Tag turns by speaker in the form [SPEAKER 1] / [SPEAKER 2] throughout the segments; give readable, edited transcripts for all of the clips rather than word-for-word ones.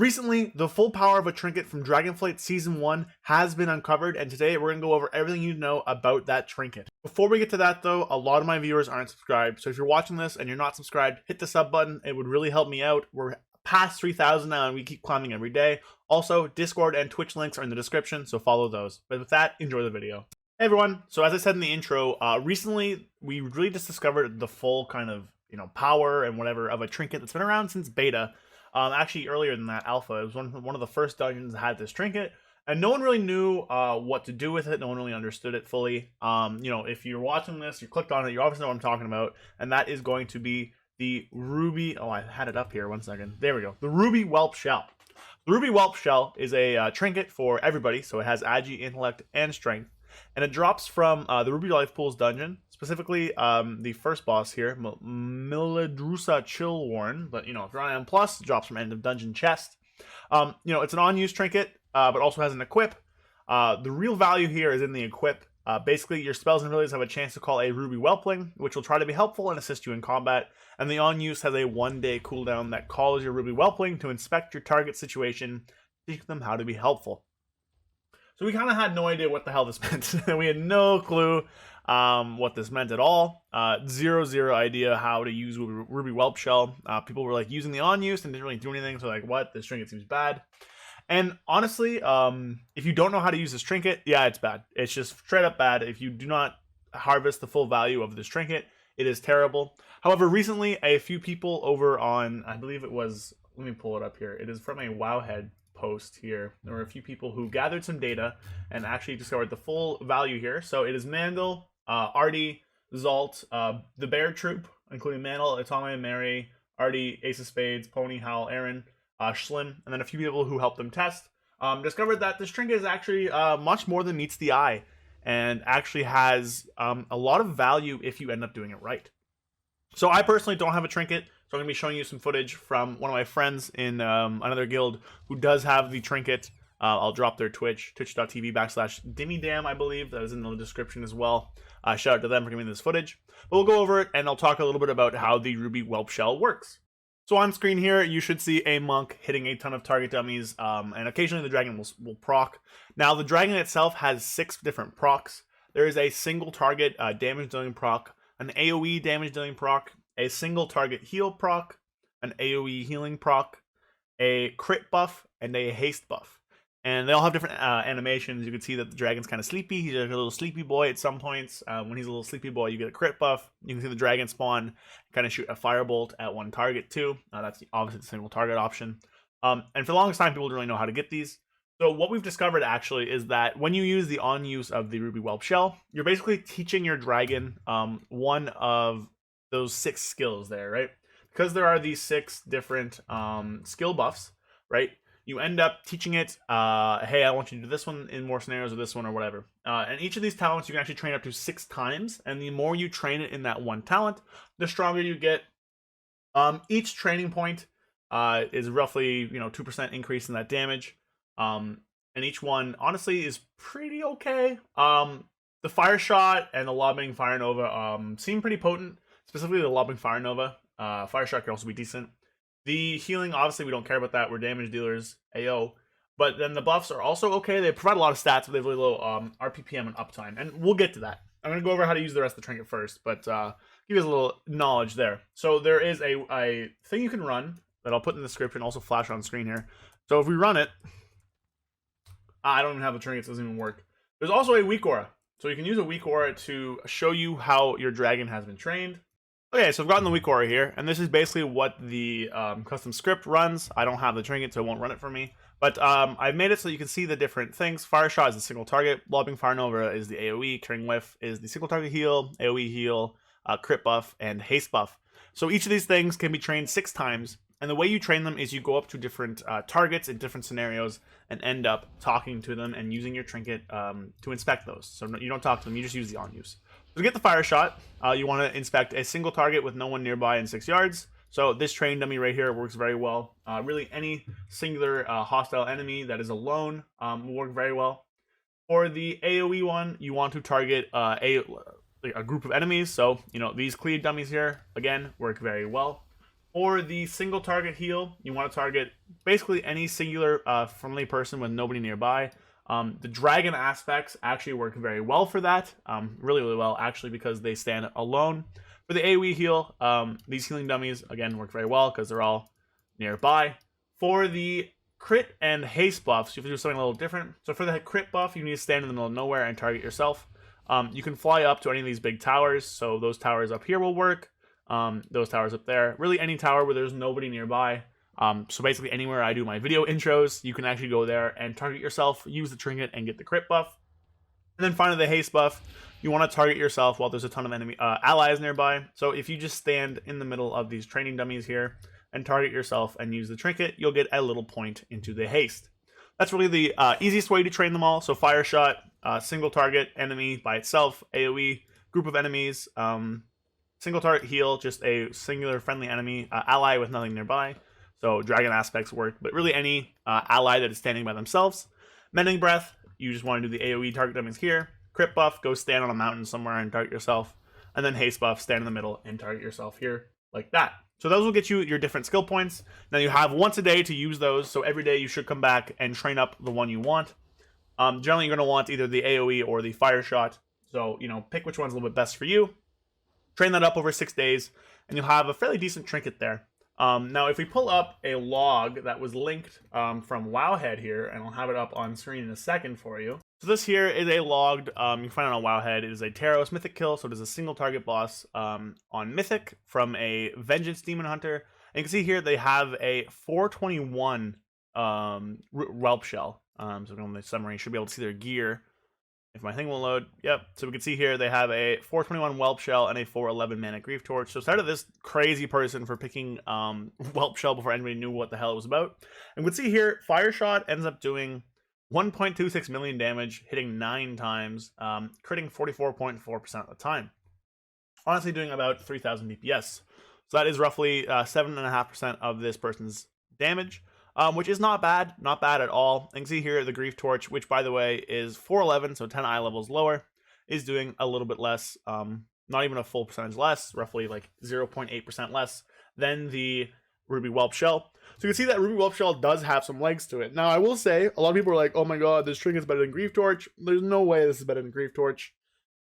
[SPEAKER 1] Recently, the full power of a trinket from Dragonflight Season 1 has been uncovered, and today we're going to go over everything you know about that trinket. Before we get to that though, a lot of my viewers aren't subscribed, so if you're watching this and you're not subscribed, hit the sub button. It would really help me out. We're past 3,000 now and we keep climbing every day. Also, Discord and Twitch links are in the description, so follow those. But with that, enjoy the video. Hey everyone, so as I said in the intro, recently we really just discovered the full kind of, power and whatever of a trinket that's been around since beta. Actually, earlier than that, alpha. It was one of the first dungeons that had this trinket, and no one really knew what to do with it. No one really understood it fully. If you're watching this, you clicked on it, you obviously know what I'm talking about, and that is going to be the ruby. Oh, I had it up here. 1 second. There we go. The ruby whelp shell. The ruby whelp shell is a trinket for everybody, so it has agi, intellect, and strength, and it drops from the Ruby Life Pools dungeon, specifically the first boss here, Miladrusa Chillwarn. But if you're on M+, it drops from end of dungeon chest. It's an on-use trinket, but also has an equip. The real value here is in the equip. Basically, your spells and abilities have a chance to call a Ruby Whelpling, which will try to be helpful and assist you in combat. And the on-use has a 1-day cooldown that calls your Ruby Whelpling to inspect your target situation, teach them how to be helpful. So we kind of had no idea what the hell this meant. We had no clue what this meant at all. Zero idea how to use Ruby Whelp Shell. People were like using the on-use and didn't really do anything. So like, what? This trinket seems bad. And honestly, if you don't know how to use this trinket, yeah, it's bad. It's just straight up bad. If you do not harvest the full value of this trinket, it is terrible. However, recently, a few people over on, I believe it was, let me pull it up here. It is from a Wowhead post here. There were a few people who gathered some data and actually discovered the full value here. So it is Mandel, Artie, Zalt, the Bear Troop, including Mandel, Itame, Mary, Artie, Ace of Spades, Pony, Hal, Aaron, Schlim, and then a few people who helped them test, discovered that this trinket is actually much more than meets the eye, and actually has a lot of value if you end up doing it right. So I personally don't have a trinket, so I'm going to be showing you some footage from one of my friends in another guild who does have the trinket. I'll drop their Twitch, twitch.tv/DimmyDam, I believe. That is in the description as well. Shout out to them for giving me this footage. But we'll go over it, and I'll talk a little bit about how the Ruby Whelp Shell works. So on screen here, you should see a monk hitting a ton of target dummies, and occasionally the dragon will proc. Now, the dragon itself has 6 different procs. There is a single target damage dealing proc, an AoE damage dealing proc, a single target heal proc, an AoE healing proc, a crit buff, and a haste buff. And they all have different animations. You can see that the dragon's kind of sleepy. He's like a little sleepy boy at some points. When he's a little sleepy boy, you get a crit buff. You can see the dragon spawn, kind of shoot a firebolt at one target too. That's obviously the single target option. And for the longest time, people didn't really know how to get these. So what we've discovered actually is that when you use the on-use of the Ruby Whelp Shell, you're basically teaching your dragon one of those 6 skills there, right? Because there are these 6 different skill buffs, right? You end up teaching it, hey, I want you to do this one in more scenarios or this one or whatever. And each of these talents you can actually train up to 6 times. And the more you train it in that one talent, the stronger you get. Each training point is roughly 2% increase in that damage. And each one honestly is pretty okay. The Fire Shot and the Lobbing Fire Nova seem pretty potent, specifically the Lobbing Fire Nova. Fire Shot can also be decent. The healing, obviously, we don't care about that. We're damage dealers, AO. But then the buffs are also okay. They provide a lot of stats, but they have really low RPPM and uptime. And we'll get to that. I'm going to go over how to use the rest of the trinket first, but give you guys a little knowledge there. So there is a thing you can run that I'll put in the description, also flash on screen here. So if we run it, I don't even have the trinket, so it doesn't even work. There's also a weak aura. So you can use a weak aura to show you how your dragon has been trained. Okay, so I've gotten the weak aura here, and this is basically what the custom script runs. I don't have the trinket, so it won't run it for me. But I've made it so you can see the different things. Fire Shot is the single target. Lobbing Fire Nova is the AoE. Carrying Whiff is the single target heal, AoE heal, crit buff, and haste buff. So each of these things can be trained 6 times. And the way you train them is you go up to different targets in different scenarios and end up talking to them and using your trinket to inspect those. So you don't talk to them, you just use the on-use. To get the Fire Shot, you want to inspect a single target with no one nearby in 6 yards. So this train dummy right here works very well. Really, any singular hostile enemy that is alone will work very well. For the AoE one, you want to target a group of enemies. So these cleave dummies here again work very well. For the single target heal, you want to target basically any singular friendly person with nobody nearby. The dragon aspects actually work very well for that, really, really well actually, because they stand alone. For the AoE heal, these healing dummies, again, work very well because they're all nearby. For the crit and haste buffs, you have to do something a little different. So for the crit buff, you need to stand in the middle of nowhere and target yourself. You can fly up to any of these big towers, so those towers up here will work. Those towers up there, really any tower where there's nobody nearby. So basically anywhere I do my video intros, you can actually go there and target yourself, use the trinket, and get the crit buff. And then finally the haste buff, you want to target yourself while there's a ton of enemy allies nearby. So if you just stand in the middle of these training dummies here and target yourself and use the trinket, you'll get a little point into the haste. That's really the easiest way to train them all. So fire shot, single target, enemy by itself, AoE, group of enemies, single target heal, just a singular friendly enemy, ally with nothing nearby. So dragon aspects work, but really any ally that is standing by themselves. Mending breath, you just want to do the AoE target dummies here. Crit buff, go stand on a mountain somewhere and target yourself. And then haste buff, stand in the middle and target yourself here, like that. So those will get you your different skill points. Now you have once a day to use those, so every day you should come back and train up the one you want. Generally you're going to want either the AoE or the fire shot. So, pick which one's a little bit best for you. Train that up over 6 days, and you'll have a fairly decent trinket there. Now, if we pull up a log that was linked from Wowhead here, and I'll have it up on screen in a second for you. So this here is a logged, you can find it on Wowhead. It is a Taros Mythic kill, so it is a single target boss on Mythic from a Vengeance Demon Hunter. And you can see here they have a 421 Whelp Shell. So on the summary, you should be able to see their gear. If my thing will load, yep. So we can see here they have a 421 Whelp Shell and a 411 Mana Grief Torch. So started this crazy person for picking Whelp Shell before anybody knew what the hell it was about. And we can see here, Fire Shot ends up doing 1.26 million damage, hitting 9 times, critting 44.4% of the time. Honestly doing about 3,000 DPS. So that is roughly 7.5% of this person's damage. Which is not bad at all. You can see here the Grief Torch, which by the way is 411, so 10 eye levels lower, is doing a little bit less, not even a full percentage less, roughly like 0.8% less than the Ruby Whelp Shell. So you can see that Ruby Whelp Shell does have some legs to it. Now I will say, a lot of people are like, oh my god, this trinket's better than Grief Torch. There's no way this is better than Grief Torch.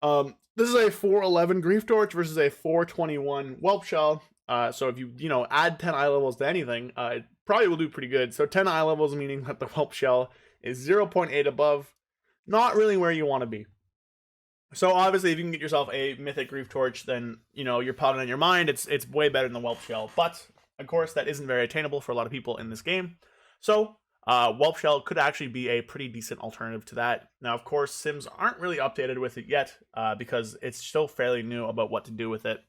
[SPEAKER 1] This is a 411 Grief Torch versus a 421 Whelp Shell. So if you add 10 eye levels to anything, it probably will do pretty good. So 10 eye levels, meaning that the Whelp Shell is 0.8 above. Not really where you want to be. So obviously, if you can get yourself a Mythic Grief Torch, then, you're paladin in your mind. It's way better than the Whelp Shell. But, of course, that isn't very attainable for a lot of people in this game. So, Whelp Shell could actually be a pretty decent alternative to that. Now, of course, Sims aren't really updated with it yet, because it's still fairly new about what to do with it.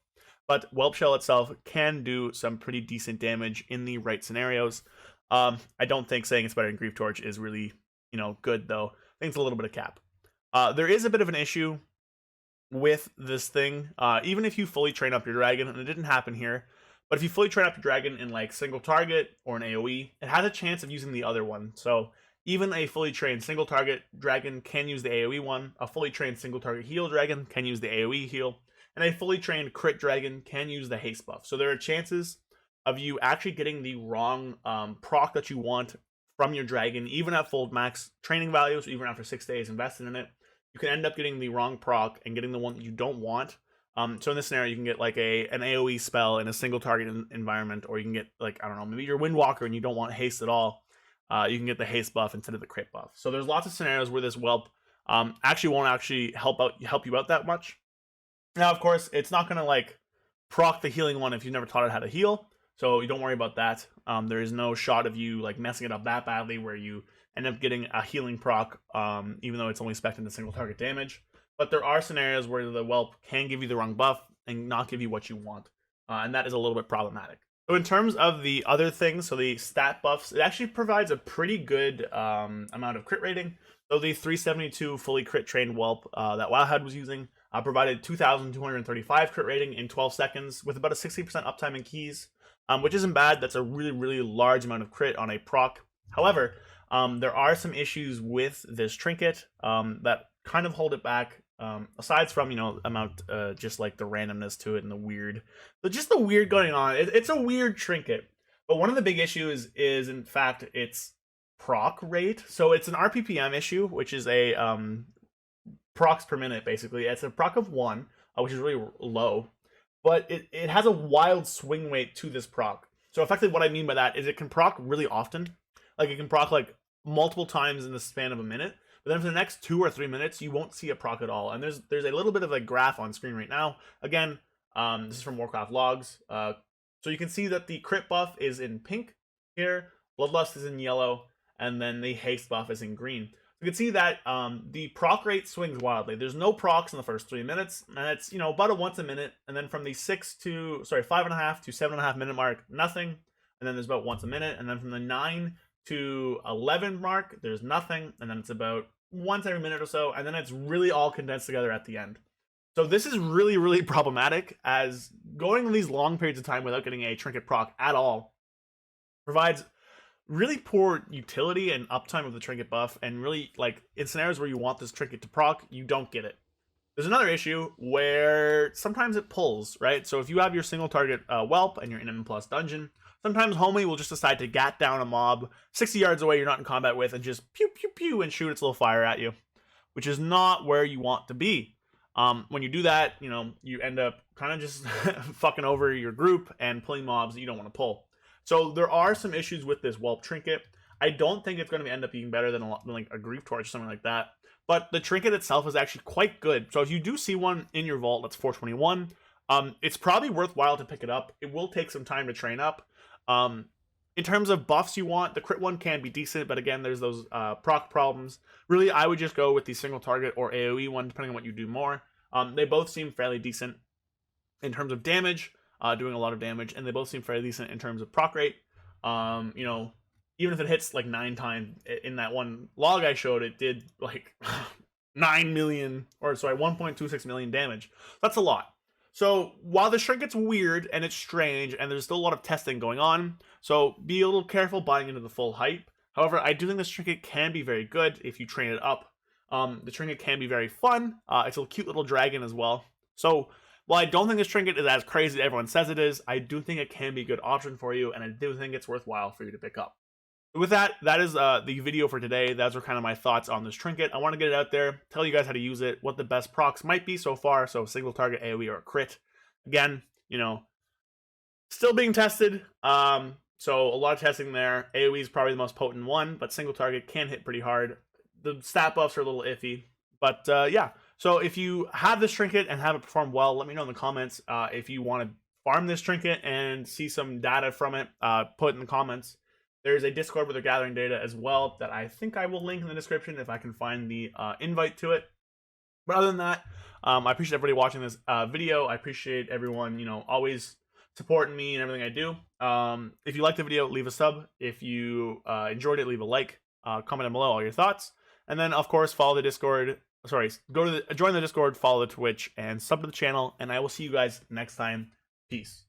[SPEAKER 1] But Whelp Shell itself can do some pretty decent damage in the right scenarios. I don't think saying it's better than Grief Torch is really, good, though. I think it's a little bit of cap. There is a bit of an issue with this thing. Even if you fully train up your dragon, and it didn't happen here, but if you fully train up your dragon in like single target or an AoE, it has a chance of using the other one. So even a fully trained single target dragon can use the AoE one. A fully trained single target heal dragon can use the AoE heal. And a fully trained crit dragon can use the haste buff. So there are chances of you actually getting the wrong proc that you want from your dragon, even at full max training value, so even after 6 days invested in it. You can end up getting the wrong proc and getting the one that you don't want. So in this scenario, you can get like an AoE spell in a single target environment, or you can get like, I don't know, maybe you're Windwalker and you don't want haste at all. You can get the haste buff instead of the crit buff. So there's lots of scenarios where this Whelp actually won't help you out that much. Now, of course, it's not going to like proc the healing one if you've never taught it how to heal. So you don't worry about that. There is no shot of you like messing it up that badly where you end up getting a healing proc, even though it's only spec'd into single target damage. But there are scenarios where the Whelp can give you the wrong buff and not give you what you want. And that is a little bit problematic. So in terms of the other things, so the stat buffs, it actually provides a pretty good amount of crit rating. So the 372 fully crit trained Whelp that Wowhead was using provided 2,235 crit rating in 12 seconds with about a 60% uptime in keys, which isn't bad. That's a really, really large amount of crit on a proc. However, there are some issues with this trinket that kind of hold it back Aside from, you know, amount, just like the randomness to it and the weird, just the weird going on. It's a weird trinket, but one of the big issues is in fact its proc rate. So it's an RPPM issue, which is a procs per minute basically. It's a proc of 1, which is really low, but it has a wild swing weight to this proc. So effectively what I mean by that is it can proc really often. Like it can proc like multiple times in the span of a minute, but then for the next 2 or 3 minutes you won't see a proc at all. And there's a little bit of a graph on screen right now. Again, this is from Warcraft logs. So you can see that the crit buff is in pink here, bloodlust is in yellow, and then the haste buff is in green. You can see that the proc rate swings wildly. There's no procs in the first 3 minutes, and it's, you know, about a once a minute. And then from the 5.5 to 7.5 minute mark, nothing. And then there's about once a minute. And then from the 9 to 11 mark, there's nothing. And then it's about once every minute or so. And then it's really all condensed together at the end. So this is really, really problematic, as going these long periods of time without getting a trinket proc at all provides really poor utility and uptime of the trinket buff, and really, like, in scenarios where you want this trinket to proc, you don't get it. There's another issue where sometimes it pulls, right? So if you have your single target Whelp and you're in an M+ dungeon, sometimes homie will just decide to gat down a mob 60 yards away you're not in combat with and just pew pew pew and shoot its little fire at you, which is not where you want to be. When you do that, you know, you end up kind of just fucking over your group and pulling mobs that you don't want to pull. So there are some issues with this Whelp Trinket. I don't think it's going to end up being better than like a Grief Torch or something like that. But the trinket itself is actually quite good. So if you do see one in your vault that's 421, it's probably worthwhile to pick it up. It will take some time to train up. In terms of buffs you want, the crit one can be decent, but again, there's those proc problems. Really, I would just go with the single target or AoE one, depending on what you do more. They both seem fairly decent in terms of damage, doing a lot of damage, and they both seem fairly decent in terms of proc rate. You know, even if it hits like 9 times in that one log I showed, it did like 9 million, or sorry, 1.26 million damage. That's a lot. So while the trinket's weird and it's strange and there's still a lot of testing going on, so be a little careful buying into the full hype. However, I do think this trinket can be very good if you train it up. The trinket can be very fun. It's a cute little dragon as well. So while I don't think this trinket is as crazy as everyone says it is, I do think it can be a good option for you, and I do think it's worthwhile for you to pick up. With that, that is the video for today. Those are kind of my thoughts on this trinket. I want to get it out there, tell you guys how to use it, what the best procs might be so far. So single target, AoE, or a crit. Again, you know, still being tested. So a lot of testing there. AoE is probably the most potent one, but single target can hit pretty hard. The stat buffs are a little iffy. But yeah, so if you have this trinket and have it perform well, let me know in the comments. If you want to farm this trinket and see some data from it, put it in the comments. There's a Discord where they're gathering data as well that I think I will link in the description if I can find the invite to it. But other than that, I appreciate everybody watching this video. I appreciate everyone, you know, always supporting me and everything I do. If you liked the video, leave a sub. If you enjoyed it, leave a like. Comment down below all your thoughts. And then, of course, follow the Discord. Sorry, join the Discord, follow the Twitch, and sub to the channel. And I will see you guys next time. Peace.